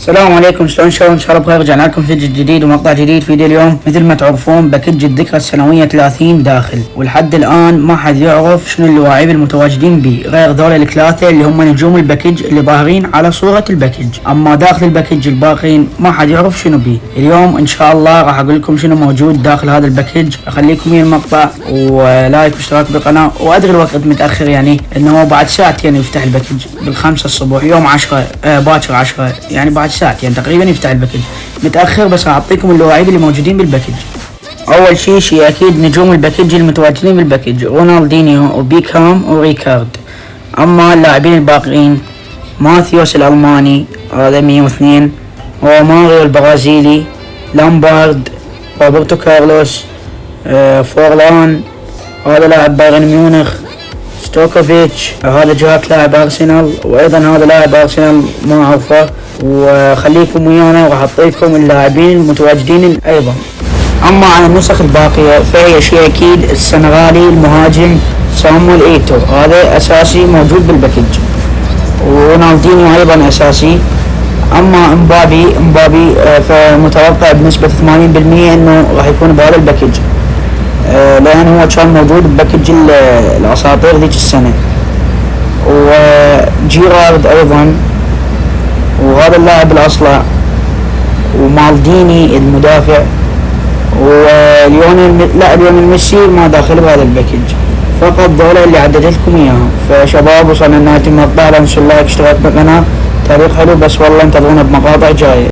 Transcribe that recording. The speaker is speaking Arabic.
السلام عليكم، شلون ان شاء الله بخير. رجعنا لكم فيديو جديد ومقطع جديد. فيديو اليوم مثل ما تعرفون باكج الذكرى السنويه 30 داخل، ولحد الان ما حد يعرف شنو اللاعبين المتواجدين به غير ذول الثلاثه اللي هم نجوم الباكج اللي ظاهرين على صوره الباكج. اما داخل الباكج الباقين ما حد يعرف شنو بيه. اليوم ان شاء الله راح اقول لكم شنو موجود داخل هذا الباكج. اخليكم ويا المقطع ولايك واشتراك بالقناه. وادري الوقت متاخر، يعني انه بعد ساعتين يفتح الباكج بالخمسة الصبح، يوم 10 باكر 10، يعني بعد ساعتين تقريبا يفتح الباكج. متاخر بس اعطيكم اللاعبين اللي موجودين بالباكج. اول شيء اكيد نجوم الباكج المتواجدين بالباكج: رونالدينيو وبيكهام وريكارد. اما اللاعبين الباقيين: ماثيوس الالماني هذا 102، روماريو البرازيلي، لامبارد، روبرتو كارلوس، فورلان هذا لاعب بايرن ميونخ، ستوكوفيتش هذا جاك لاعب ارسنال، وايضا هذا لاعب ارسنال ما اعرفه. وخليكم ويانا وراح اعطيكم اللاعبين المتواجدين ايضا. اما عن النسخ الباقيه فهي شيء اكيد: السنغالي المهاجم صامويل ايتو هذا اساسي موجود بالباكج، ورونالدينيو ايضا اساسي. اما امبابي فمتوقع بنسبه 80% انه راح يكون بهذا الباكج، لان هو كان موجود بباكج الاساطير ذيك السنه. وجيرارد ايضا، وهذا اللاعب الاصلع، ومالديني المدافع، ليونيل ميسي ما داخل بهذا الباكج. فقط ذولا اللي عددت لكم اياهم. فشباب وصلنا لنهايه المقطع، لا تنسوا اللايك اشتراك بالقناه. تاريخ حلو، بس والله انتظرونا بمقاطع جايه.